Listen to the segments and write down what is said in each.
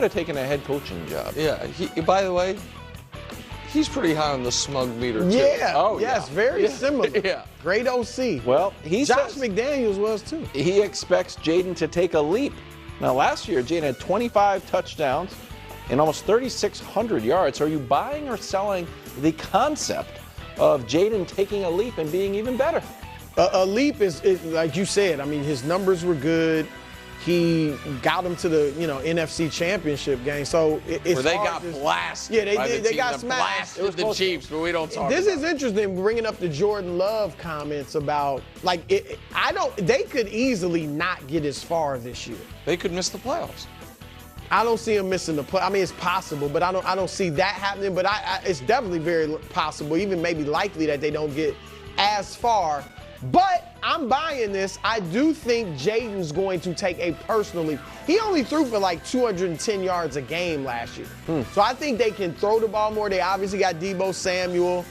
have taken a head coaching job. Yeah. By the way, he's pretty high on the smug meter, too. Yeah. Oh, yes, yeah. very similar. Yeah. Great OC. Well, Josh McDaniels was too. He expects Jaden to take a leap. Now, last year, Jaden had 25 touchdowns and almost 3,600 yards. Are you buying or selling the concept of Jaden taking a leap and being even better? A leap is like you said. I mean, his numbers were good. He got him to the NFC Championship game. So it's Where they hard got blasted. Yeah, they by did. the They team got that smashed. blasted the Chiefs, but we don't talk This about is interesting, bringing up the Jordan Love comments about they could easily not get as far this year. They could miss the playoffs. I don't see him missing the play. I mean, it's possible, but I don't see that happening. But it's definitely very possible, even maybe likely, that they don't get as far. But I'm buying this. I do think Jaden's going to take a personal leap. He only threw for like 210 yards a game last year. So I think they can throw the ball more. They obviously got Deebo Samuel.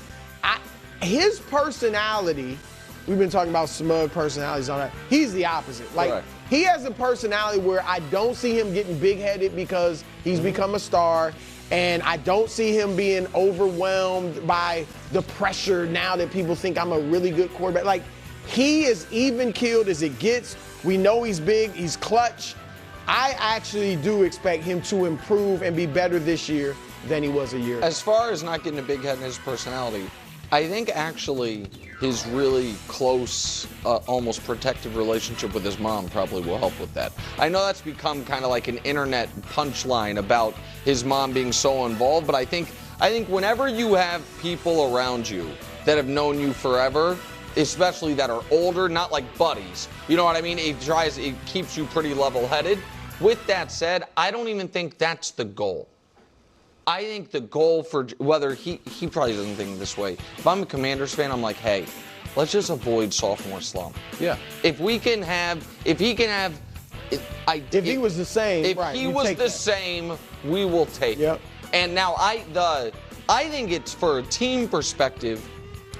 His personality, we've been talking about smug personalities on that. He's the opposite. Like, Correct. he has a personality where I don't see him getting big-headed because he's become a star. And I don't see him being overwhelmed by the pressure now that people think I'm a really good quarterback. Like, he is even-keeled as it gets. We know he's big. He's clutch. I actually do expect him to improve and be better this year than he was a year ago. As far as not getting a big head in his personality, I think actually his really close, almost protective relationship with his mom probably will help with that. I know that's become kind of like an internet punchline about his mom being so involved, but I think whenever you have people around you that have known you forever, especially that are older, not like buddies, you know what I mean? It keeps you pretty level-headed. With that said, I don't even think that's the goal. I think the goal for whether he probably doesn't think this way. If I'm a Commanders fan, I'm like, hey, let's just avoid sophomore slump. Yeah. If he was the same, right, he was the same, we will take it. And now I think it's, for a team perspective,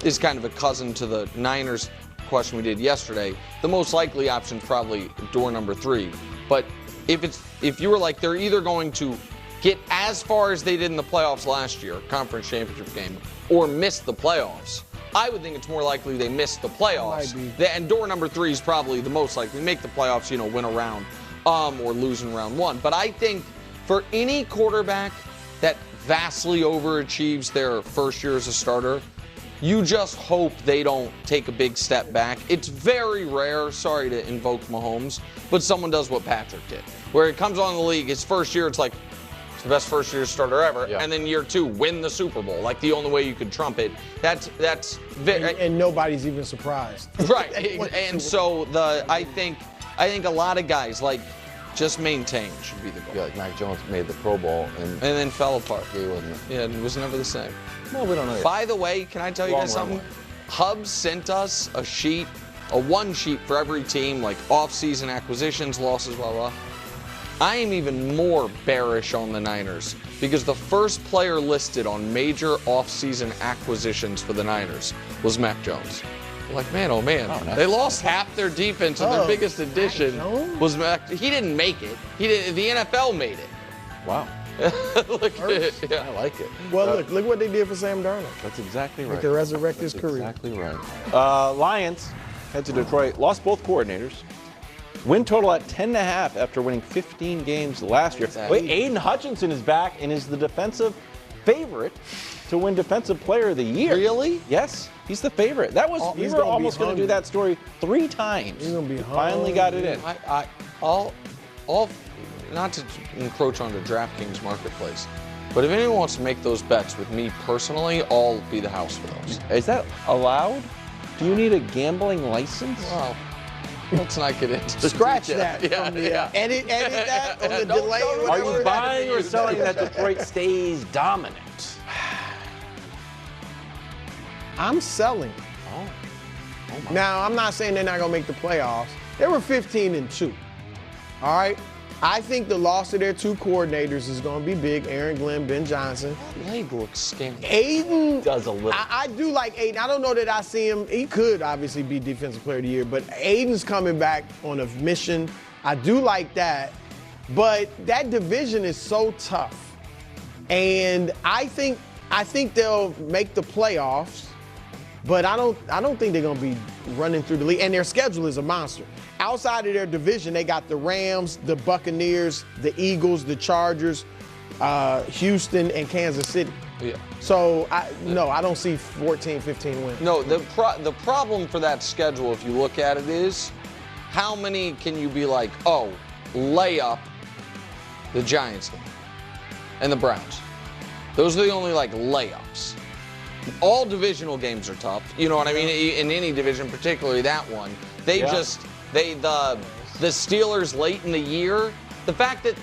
is kind of a cousin to the Niners question we did yesterday. The most likely option is probably door number 3. But if you were like, they're either going to get as far as they did in the playoffs last year, conference championship game, or miss the playoffs, I would think it's more likely they miss the playoffs. And door number 3 is probably the most likely. Make the playoffs, win a round, or lose in round 1. But I think for any quarterback that vastly overachieves their first year as a starter, you just hope they don't take a big step back. It's very rare, sorry to invoke Mahomes, but someone does what Patrick did, where it comes on the league, his first year, it's like, it's the best first-year starter ever, and then year 2, win the Super Bowl, like the only way you could trump it. That's very, and nobody's even surprised. Right, and so I think a lot of guys, like, just maintain should be the goal. Yeah, like Mac Jones made the Pro Bowl and then fell apart. He wasn't. Yeah, it was never the same. Well, we don't know yet. By the way, can I tell you guys something? Hubs sent us a one sheet for every team, like off-season acquisitions, losses, blah, blah. I am even more bearish on the Niners because the first player listed on major off-season acquisitions for the Niners was Mac Jones. Like, man, oh man, they lost half their defense, and their biggest addition was Mac. He didn't make it. The NFL made it. Wow. Look at it. Yeah. I like it. Well, look what they did for Sam Darnold. That's exactly right. They could resurrect his career. Exactly right. Lions head to Detroit, lost both coordinators. Win total at 10.5 after winning 15 games last year. Wait, Aiden Hutchinson is back and is the defensive favorite to win Defensive Player of the Year. Really? Yes, he's the favorite. That was we were almost going to do that story 3 times. He's gonna be finally got it in. I'll not to encroach on the DraftKings marketplace, but if anyone wants to make those bets with me personally, I'll be the house for those. Is that allowed? Do you need a gambling license? Well, let's not get into Scratch detail. that from the edit that on the Don't- delay. don't- Are whatever you that buying is. or selling that Detroit stays dominant? I'm selling. Oh. Now, I'm not saying they're not going to make the playoffs. They were 15-2. All right? I think the loss of their 2 coordinators is going to be big. Aaron Glenn, Ben Johnson. Leg looks scary. Aiden Does a little. I do like Aiden. I don't know that I see him. He could obviously be Defensive Player of the Year, but Aiden's coming back on a mission. I do like that. But that division is so tough. And I think they'll make the playoffs, but I don't think they're gonna be running through the league. And their schedule is a monster. Outside of their division, they got the Rams, the Buccaneers, the Eagles, the Chargers, Houston, and Kansas City. Yeah. So I don't see 14, 15 wins. No, the problem for that schedule, if you look at it, is how many can you be like, oh, lay up the Giants game and the Browns. Those are the only like layups. All divisional games are tough. You know what I mean? In any division, particularly that one. The Steelers late in the year. The fact that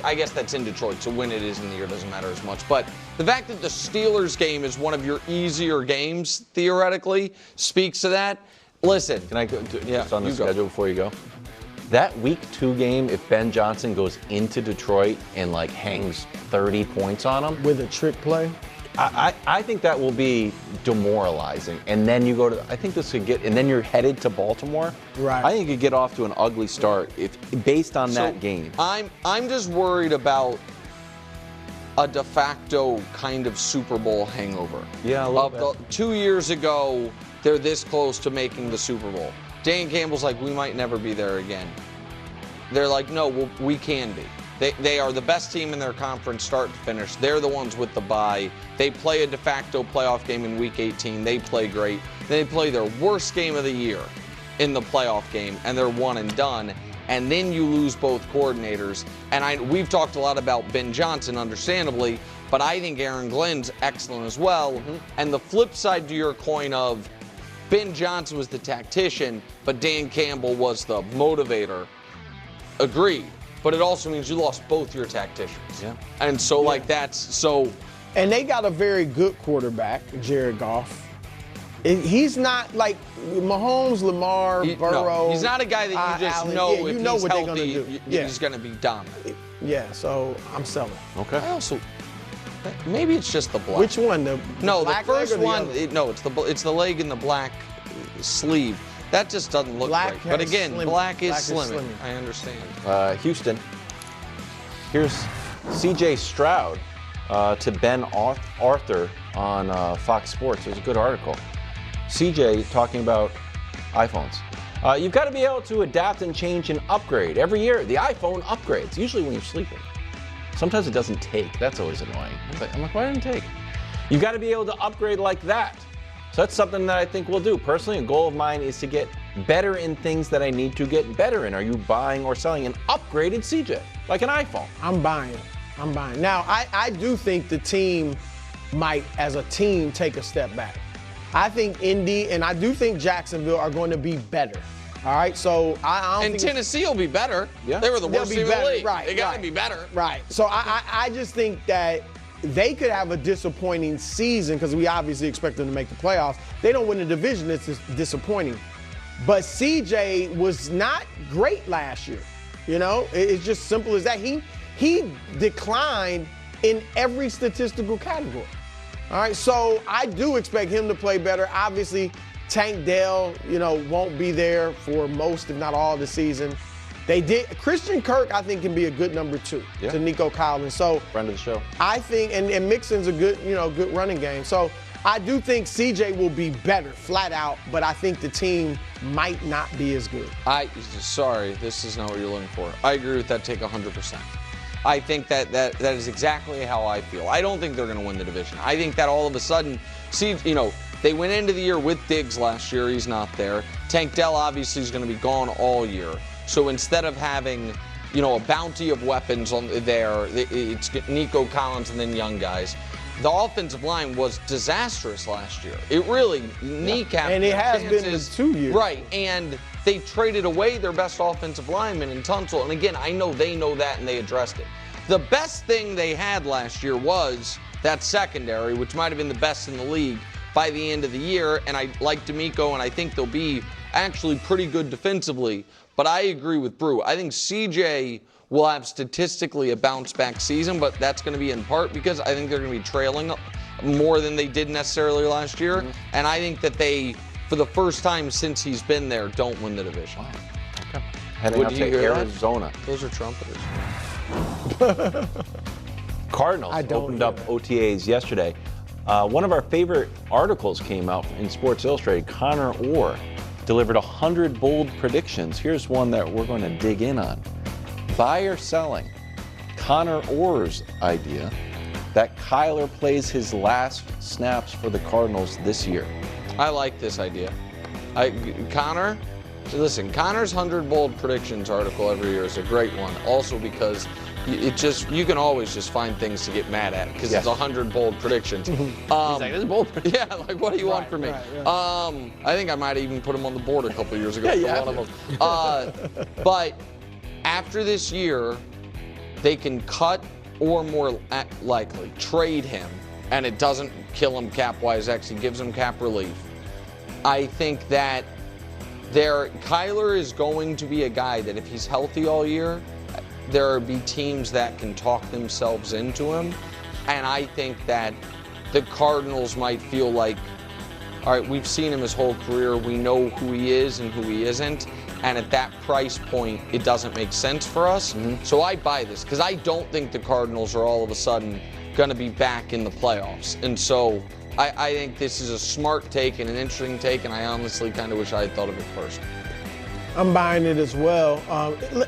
I guess that's in Detroit, so when it is in the year doesn't matter as much. But the fact that the Steelers game is one of your easier games theoretically speaks to that. Listen, can I go just on the schedule before you go? That week 2 game, if Ben Johnson goes into Detroit and like hangs 30 points on them with a trick play, I think that will be demoralizing. And then you go to, I think this could get, and then you're headed to Baltimore. Right. I think you could get off to an ugly start based on that game. I'm just worried about a de facto kind of Super Bowl hangover. Yeah, a little bit. 2 years ago, they're this close to making the Super Bowl. Dan Campbell's like, we might never be there again. They're like, no, we can be. They are the best team in their conference start to finish. They're the ones with the bye. They play a de facto playoff game in Week 18. They play great. They play their worst game of the year in the playoff game, and they're one and done. And then you lose both coordinators. And we've talked a lot about Ben Johnson, understandably, but I think Aaron Glenn's excellent as well. Mm-hmm. And the flip side to your coin of Ben Johnson was the tactician, but Dan Campbell was the motivator. Agreed. But it also means you lost both your tacticians. Yeah. And so, that's so. And they got a very good quarterback, Jared Goff. He's not like Mahomes, Lamar, Burrow. No, he's not a guy that you just Allen. know Yeah, if you know he's what healthy, they're gonna do. he's going to be dominant. Yeah, so I'm selling. Okay. I also, maybe it's just the black. Which one? The black first leg or one. the other? It's the leg in the black sleeve. That just doesn't look Black great. But again, slimming. black is Black is slimming. slimming. I understand. Houston. Here's C.J. Stroud to Ben Arthur on Fox Sports. There's a good article. C.J. talking about iPhones. You've got to be able to adapt and change and upgrade. Every year, the iPhone upgrades, usually when you're sleeping. Sometimes it doesn't take. That's always annoying. I'm like, why didn't it take? You've got to be able to upgrade like that. So that's something that I think we'll do. Personally, a goal of mine is to get better in things that I need to get better in. Are you buying or selling an upgraded CJ, like an iPhone? I'm buying. Now, I do think the team might, as a team, take a step back. I think Indy and I do think Jacksonville are going to be better. All right, so I don't think Tennessee will be better. Yeah. They were the worst team in the league. Right, they got to be better. Right. So I just think that they could have a disappointing season because we obviously expect them to make the playoffs. They don't win the division, it's just disappointing. But CJ was not great last year. You know, it's just simple as that. He declined in every statistical category. All right, so I do expect him to play better. Obviously, Tank Dell, won't be there for most, if not all, of the season. Christian Kirk, I think, can be a good number 2 to Nico Collins. So friend of the show. I think, and Mixon's a good, good running game. So I do think CJ will be better, flat out, but I think the team might not be as good. Sorry, this is not what you're looking for. I agree with that take 100%. I think that is exactly how I feel. I don't think they're going to win the division. I think that all of a sudden, they went into the year with Diggs last year. He's not there. Tank Dell obviously is going to be gone all year. So instead of having, a bounty of weapons on there, it's Nico Collins and then young guys. The offensive line was disastrous last year. It really kneecapped. And it has been in 2 years. Right, and they traded away their best offensive lineman in Tunsil. And again, I know they know that and they addressed it. The best thing they had last year was that secondary, which might have been the best in the league by the end of the year. And I like D'Amico, and I think they'll be actually pretty good defensively. But I agree with Brew. I think CJ will have statistically a bounce-back season, but that's going to be in part because I think they're going to be trailing more than they did necessarily last year. Mm-hmm. And I think that they, for the first time since he's been there, don't win the division. Wow. Okay. Heading up Did you to hear that? Arizona. Those are trumpeters. Cardinals opened up OTAs yesterday. One of our favorite articles came out in Sports Illustrated. Connor Orr delivered 100 bold predictions. Here's one that we're going to dig in on. Buy or selling? Connor Orr's idea that Kyler plays his last snaps for the Cardinals this year. I like this idea. Connor, listen, Connor's 100 bold predictions article every year is a great one. Also because you can always just find things to get mad at because it's 100 bold predictions. He's like, this is bold. Yeah, like what do you want from me? I think I might have even put him on the board a couple years ago for one of them. But after this year, they can cut or more likely trade him, and it doesn't kill him cap-wise, actually gives him cap relief. I think that Kyler is going to be a guy that if he's healthy all year, there will be teams that can talk themselves into him. And I think that the Cardinals might feel like, all right, we've seen him his whole career. We know who he is and who he isn't. And at that price point, it doesn't make sense for us. So I buy this because I don't think the Cardinals are all of a sudden going to be back in the playoffs. And so I think this is a smart take and an interesting take, and I honestly kind of wish I had thought of it first. I'm buying it as well.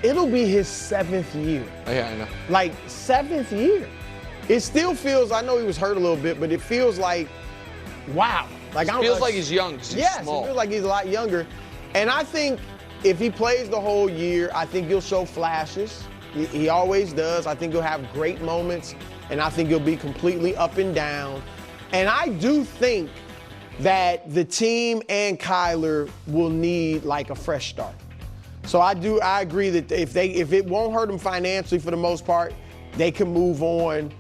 It'll be his 7th year. Yeah, I know. Like, 7th year. It still feels, I know he was hurt a little bit, but it feels like, wow. Like, It feels like he's young because he's small. It feels like he's a lot younger. And I think if he plays the whole year, I think he'll show flashes. He always does. I think he'll have great moments, and I think he'll be completely up and down. And I do think that the team and Kyler will need like a fresh start. So I agree that if it won't hurt them financially for the most part, they can move on.